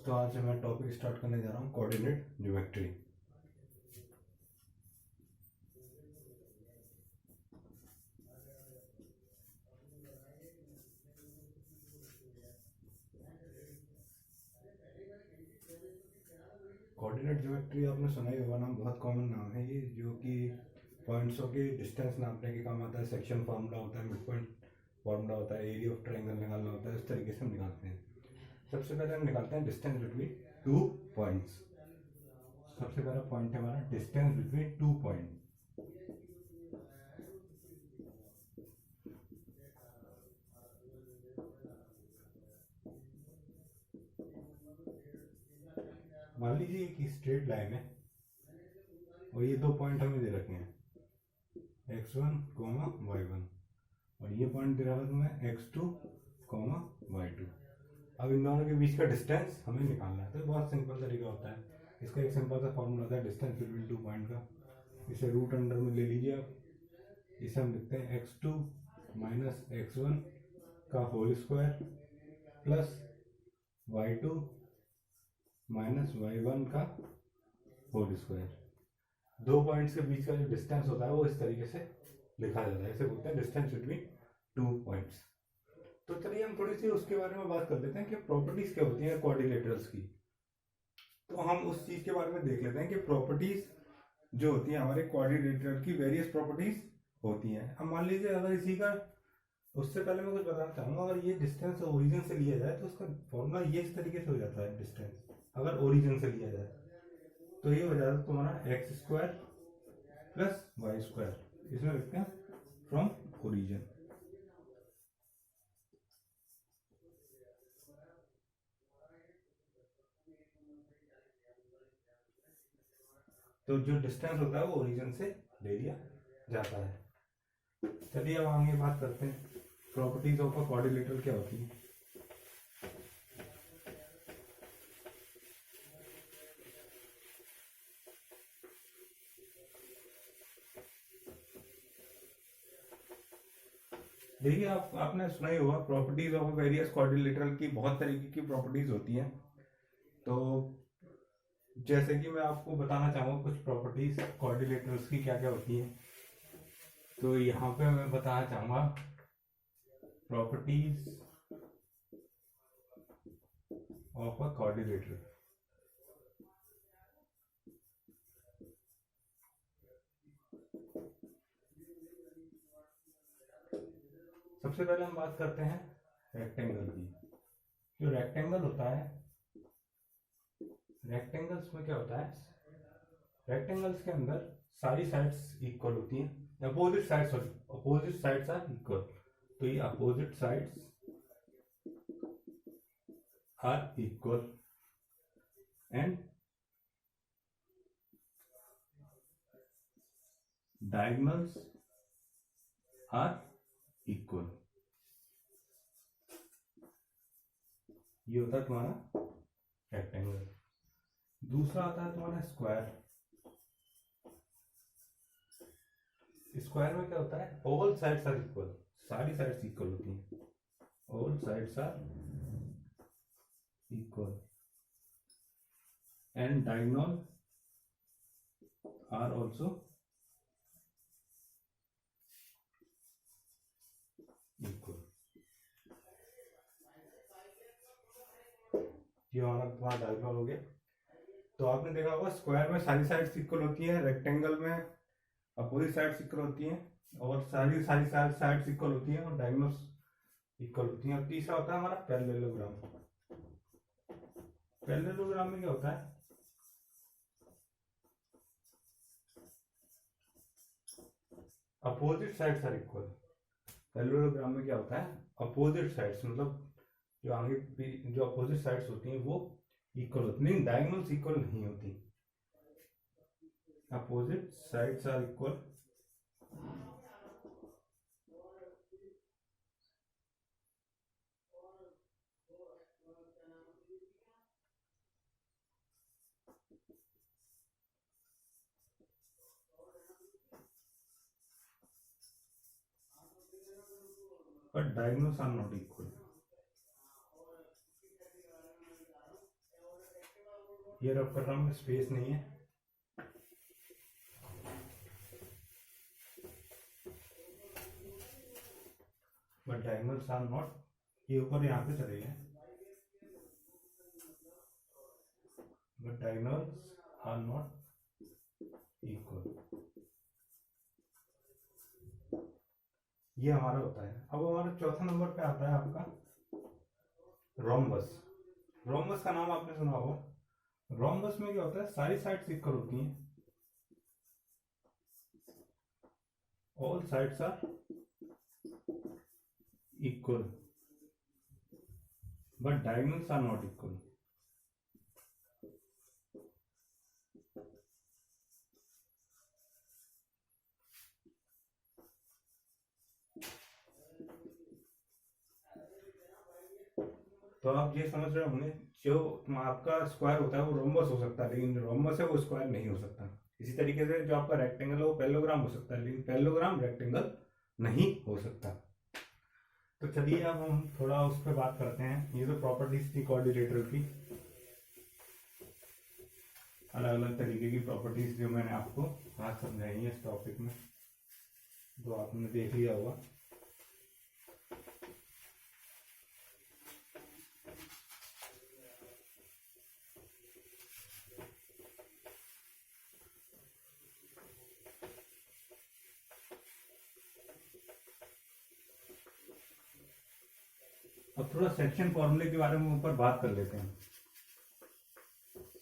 दोस्तों, आज मैं टॉपिक स्टार्ट करने जा रहा हूँ कोऑर्डिनेट ज्योमेट्री। कोऑर्डिनेट ज्योमेट्री आपने सुना ही होगा, नाम बहुत कॉमन नाम है ये, जो कि पॉइंट्सों की डिस्टेंस नापने के काम आता है। सेक्शन फार्मूला होता है, मिड पॉइंट फार्मूला होता है, एरिया ऑफ ट्रायंगल निकालना होता है। इस तरीके से हम निकालते हैं। सबसे पहले हम निकालते हैं डिस्टेंस बिटवीन टू पॉइंट्स। सबसे पहला पॉइंट है हमारा डिस्टेंस बिटवीन टू पॉइंट। मान लीजिए कि स्ट्रेट लाइन है और ये दो पॉइंट हमें दे रखे हैं, x1, y1, और ये पॉइंट दे रहा है तुम्हें x2, y2। अब इन दोनों के बीच का डिस्टेंस हमें निकालना है। तो बहुत सिंपल तरीका होता है। इसका एक सिंपल सा फॉर्मूला होता है डिस्टेंस बिटवीन टू पॉइंट का। इसे रूट अंडर में ले लीजिए आप। इसे हम लिखते हैं x2 माइनस x1 का whole square plus y2 minus y1 का होल स्क्वायर। दो पॉइंट्स के बीच का जो डिस्टेंस होता है वो इस तरीके से लिखा जाता है। इसे बोलते हैं डिस्टेंस बिटवीन टू पॉइंट्स। तो चलिए हम थोड़ी सी उसके बारे में बात कर लेते हैं कि प्रॉपर्टीज क्या होती हैं कोऑर्डिनेटर्स की। तो हम उस चीज के बारे में देख लेते हैं कि प्रॉपर्टीज जो होती है हमारे कोऑर्डिनेटर की, वेरियस प्रॉपर्टीज होती हैं। अब मान लीजिए अगर इसी का, उससे पहले मैं कुछ बताना चाहूंगा, अगर ये डिस्टेंस ओरिजिन से लिया जाए तो उसका फॉर्मूला ये इस तरीके से हो जाता है। डिस्टेंस अगर ओरिजिन से लिया जाए तो ये हो जाता है तुम्हारा x square plus y square. इसमें लिखते हैं फ्रॉम ओरिजिन। तो जो डिस्टेंस होता है वो ओरिजिन से ले लिया जाता है। चलिए अब आगे बात करते हैं प्रॉपर्टीज ऑफ अ कोऑर्डिनेटर क्या होती है। देखिए, आपने सुना ही होगा प्रॉपर्टीज ऑफ वेरियस कोऑर्डिनेटर की बहुत तरीके की प्रॉपर्टीज होती हैं। तो जैसे कि मैं आपको बताना चाहूंगा कुछ प्रॉपर्टीज कोऑर्डिनेटर्स की क्या क्या होती हैं। तो यहाँ पे मैं बताना चाहूंगा प्रॉपर्टीज ऑफ अ कोऑर्डिनेटर। सबसे पहले हम बात करते हैं रेक्टेंगल की। जो रेक्टेंगल होता है, रेक्टेंगल्स में क्या होता है, रेक्टेंगल्स के अंदर सारी साइड्स इक्वल होती हैं। Opposite sides, sorry, opposite sides are equal. तो ये opposite sides are equal and diagonals are equal. ये होता है तुम्हारा रेक्टेंगल। दूसरा आता है तुम्हारा स्क्वायर। स्क्वायर में क्या होता है, ऑल साइड्स आर इक्वल, सारी साइड्स इक्वल होती हैं। All sides are equal and diagonal are also equal. ये हमारा तुम्हारा डायगोनल हो गया। तो आपने देखा होगा स्क्वायर में सारी साइड्स इक्वल होती हैं, रेक्टेंगल में अपोजिट साइड्स इक्वल होती हैं, और सारी सारी साइड्स इक्वल होती हैं और डायगोनल्स इक्वल होती हैं। और तीसरा होता है हमारा पैरेललोग्राम। पैरेललोग्राम में क्या होता है, opposite sides are equal. Parallelogram में क्या होता है, अपोजिट साइड्स मतलब जो आगे जो अपोजिट साइड्स होती हैं वो इक्वल होती नहीं, डायगोनल्स इक्वल नहीं होती। Opposite sides are equal but diagonals are not equal. ये रब कर रहा हूँ, स्पेस नहीं है, बट डायगोनल्स आर नॉट, ये ऊपर यहाँ पे चले गए, but diagonals are not equal. ये हमारा होता है। अब हमारा चौथा नंबर पे आता है आपका रोम्बस। रोम्बस का नाम आपने सुना होगा। रोम्बस में क्या होता है, सारी साइड्स इक्वल होती हैं, all sides are equal, but diagonals are not equal. तो आप ये समझ रहे होंगे, जो आपका स्क्वायर होता है वो रोम्बस हो सकता है, लेकिन रोम्बस है वो स्क्वायर नहीं हो सकता। इसी तरीके से जो आपका रेक्टेंगल है वो पैरेललोग्राम हो सकता है, लेकिन पैरेललोग्राम रेक्टेंगल नहीं हो सकता। तो चलिए अब हम थोड़ा उस पर बात करते हैं। ये तो प्रॉपर्टीज थी कोऑर्डिनेटर की, अलग अलग तरीके की प्रॉपर्टीज जो मैंने आपको आज समझाई है इस टॉपिक में, तो आपने देख लिया होगा। अब थोड़ा सेक्शन फॉर्मूले के बारे में ऊपर बात कर लेते हैं।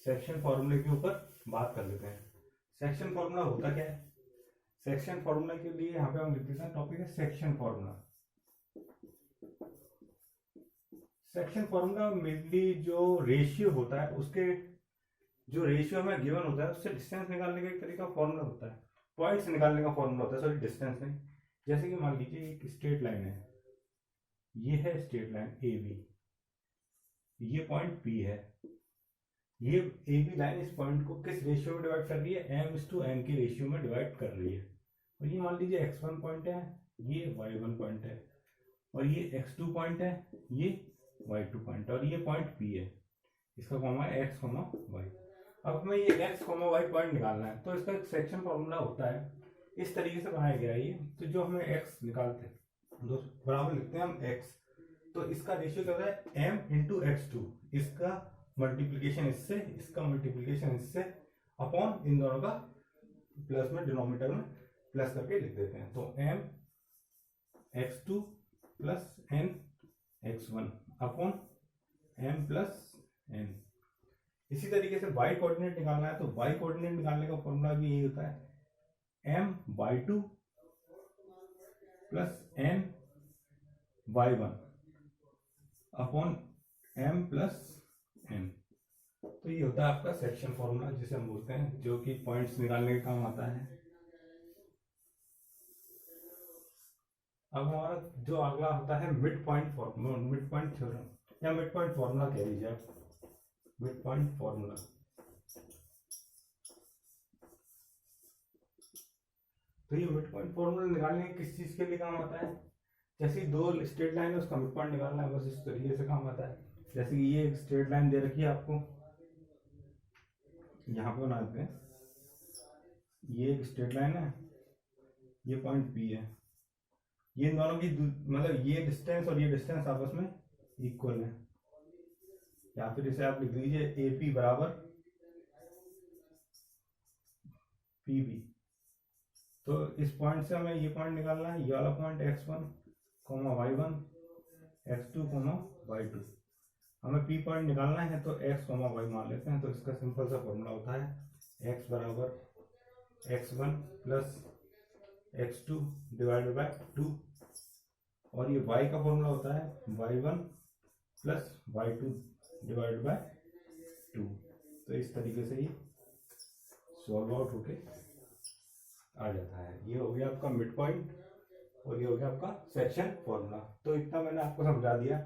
सेक्शन फॉर्मूले के ऊपर बात कर लेते हैं। सेक्शन फॉर्मूला होता क्या है? सेक्शन फॉर्मूला के लिए यहाँ पे हम लिख देते हैं, टॉपिक है section formula. Section formula mainly जो रेशियो होता है, उसके जो रेशियो हमें गिवन होता है उससे डिस्टेंस निकालने का एक तरीका फॉर्मूला होता है, पॉइंट्स निकालने का फॉर्मूला होता है, सॉरी डिस्टेंस नहीं। जैसे कि मान लीजिए एक स्ट्रेट लाइन है, ये है स्ट्रेट लाइन ए बी, ये पॉइंट पी है, ये ए बी लाइन इस पॉइंट को किस रेशियो में डिवाइड कर रही है, m/n के रेशियो में डिवाइड कर रही है। और ये मान लीजिए x1 पॉइंट है, ये y1 पॉइंट है, और ये x2 पॉइंट है, ये y2 पॉइंट है, और ये पॉइंट p है, इसका कॉमा है x, y। अब हमें ये x, y पॉइंट निकालना है, तो इसका एक सेक्शन फॉर्मूला होता है, इस तरीके से बनाया गया है ये। तो जो हमें x निकालते हैं, दोस्तों बराबर लिखते हैं हम x, तो इसका रेशियो क्या होता है m/x2, इसका मल्टीप्लीकेशन इससे, इसका मल्टीप्लीकेशन इससे, अपॉन इन दोनों का प्लस में डिनोमिनेटर में प्लस करके लिख देते हैं। तो m/x2 plus n/x1 upon m+n। इसी तरीके से y कोऑर्डिनेट निकालना है, तो y कोऑर्डिनेट निकालने का फॉर्मूला भी यही होता है, m/2 plus n/y1 upon m+n। तो ये होता है आपका सेक्शन फॉर्मूला, जिसे हम बोलते हैं, जो कि पॉइंट्स निकालने का काम आता है। अब हमारा जो अगला होता है mid point formula, mid point theorem या मिड पॉइंट फॉर्मूला कह लीजिए आप, मिड पॉइंट फॉर्मूला। तो ये मिड पॉइंट फॉर्मूला निकालने के किस चीज के लिए काम आता है? जैसे दो स्ट्रेट लाइन है, उसका मिड पॉइंट निकालना है, बस इस तरीके से काम आता है। जैसे कि ये एक स्ट्रेट लाइन दे रखी है आपको, यहाँ पे बनाते हैं, ये एक स्ट्रेट लाइन है, ये पॉइंट पी है, ये दोनों की मतलब ये डिस्टेंस और ये डिस्टेंस आपस में इक्वल है, या फिर इसे आप लिख लीजिए ए पी बराबर पी बी। तो इस पॉइंट से हमें ये पॉइंट निकालना है, ये वाला point x1, y1, x2, y2। हमें p पॉइंट निकालना है, तो x, y मान लेते हैं। तो इसका सिंपल सा फॉर्मूला होता है x बराबर x1 plus x2 divided by 2, और ये y का फॉर्मूला होता है y1 plus y2 divided by 2। तो इस तरीके से ये सॉल्व आउट होके आ जाता है। ये हो गया आपका मिड पॉइंट, और ये हो गया आपका सेक्शन फॉर्मूला। तो इतना मैंने आपको समझा दिया।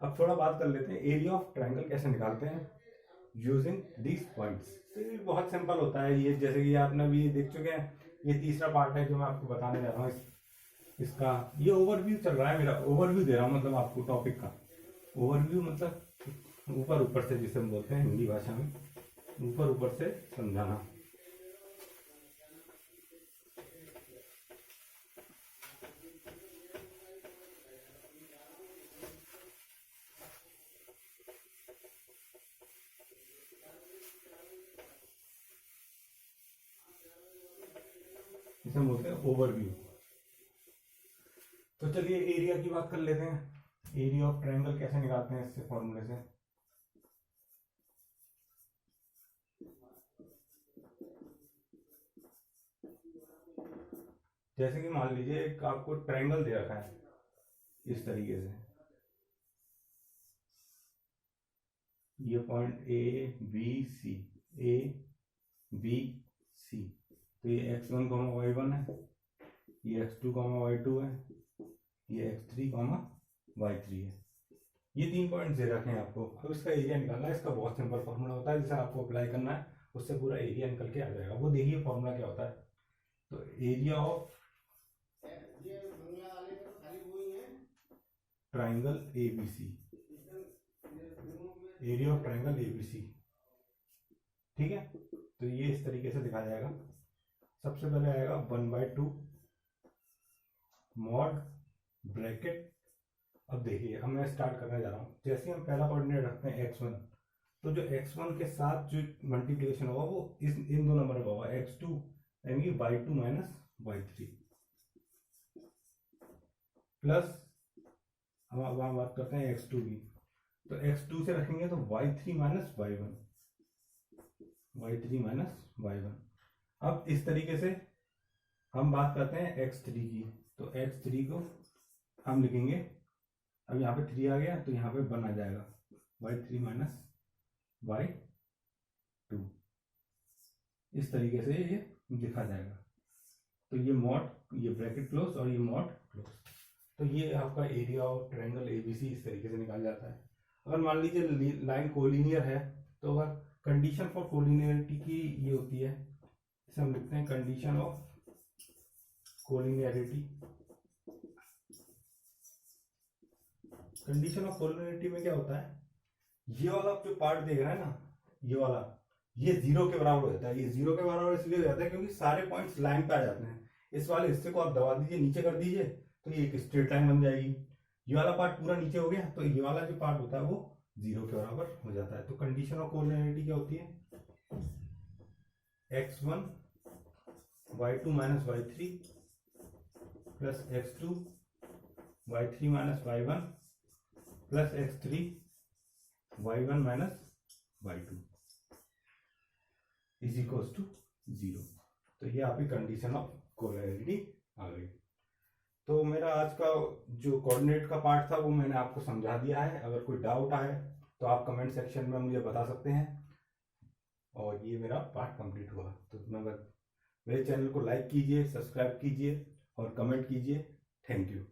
अब थोड़ा बात कर लेते हैं एरिया ऑफ ट्रायंगल कैसे निकालते हैं यूजिंग दीज पॉइंट्स। तो ये बहुत सिंपल होता है, ये जैसे कि आपने भी देख चुके हैं। ये तीसरा पार्ट है जो मैं आपको बताने जा रहा हूँ। इसका ये ओवरव्यू चल रहा है, मेरा ओवरव्यू दे रहा हूँ, मतलब आपको टॉपिक का ओवरव्यू, मतलब ऊपर ऊपर से जिसे हम बोलते हैं हिंदी भाषा में। ऊपर ऊपर से समझाना। इसे बोलते हैं ओवरव्यू। तो चलिए एरिया की बात कर लेते हैं। एरिया ऑफ ट्रायंगल कैसे निकालते हैं इससे फॉर्मूले से। जैसे कि मान लीजिए एक आपको ट्रायंगल दे रखा है इस तरीके से, ये point A B C, A B C, तो ये x1 y1 है, ये x2 y2 है, ये x3 y3 है। ये 3 पॉइंट दे रखे हैं आपको। अब इसका एरिया निकालना है। इसका बहुत सिंपल फॉर्मूला होता है, जिसे आपको अप्लाई करना है, उससे पूरा एरिया निकल के आ जाएगा। वो देखिए फॉर्मूला क्या होता है। तो area of triangle ABC, area of triangle ABC, ठीक है। तो ये इस तरीके से दिखाया जाएगा। सबसे पहले आएगा 1/2 मॉड ब्रैकेट। अब देखिए, अब मैं स्टार्ट करने जा रहा हूँ। जैसे हम पहला कोऑर्डिनेट रखते हैं x1, तो जो x1 के साथ जो मल्टीप्लिकेशन होगा वो इन दो नंबर का होगा, x2 यानी कि y2 माइनस y3 प्लस, हम वहां बात करते हैं x2 की, तो x2 से रखेंगे तो y3 minus y1, y3 minus y1। अब इस तरीके से हम बात करते हैं x3 की, तो x3 को हम लिखेंगे, अब यहाँ पे 3 आ गया तो यहाँ पे 1 आ जाएगा, y3 माइनस y2। इस तरीके से ये लिखा जाएगा। तो ये मॉड, ये ब्रैकेट क्लोज और ये मॉड क्लोज। तो ये आपका एरिया ऑफ ट्रायंगल एबीसी इस तरीके से निकाल जाता है। अगर मान लीजिए लाइन कोलिनियर है, तो अगर कंडीशन फॉर कोलिनियरिटी की ये होती है, इसे हम लिखते हैं condition of collinearity. Condition of collinearity में क्या होता है, ये वाला जो पार्ट देख रहा है ना, ये वाला, ये 0 के बराबर हो जाता है। ये 0 के बराबर इसलिए हो जाता है क्योंकि सारे पॉइंट्स लाइन पे आ जाते हैं। इस वाले हिस्से को आप दबा दीजिए, नीचे कर दीजिए, तो ये एक स्ट्रेट लाइन बन जाएगी। ये वाला पार्ट पूरा नीचे हो गया, तो ये वाला जो पार्ट होता है वो 0 के बराबर हो जाता है। तो कंडीशन ऑफ कोलिनियरिटी क्या होती है, x1 y2 minus y3 plus x2 y3 minus y1 plus x3 y1 minus y2 is equals to 0। तो ये आपकी कंडीशन ऑफ कोलिनियरिटी आ गई। तो मेरा आज का जो कोऑर्डिनेट का पार्ट था वो मैंने आपको समझा दिया है। अगर कोई डाउट आए तो आप कमेंट सेक्शन में मुझे बता सकते हैं। और ये मेरा पार्ट कंप्लीट हुआ। तो मेरे चैनल को लाइक कीजिए, सब्सक्राइब कीजिए और कमेंट कीजिए। Thank you.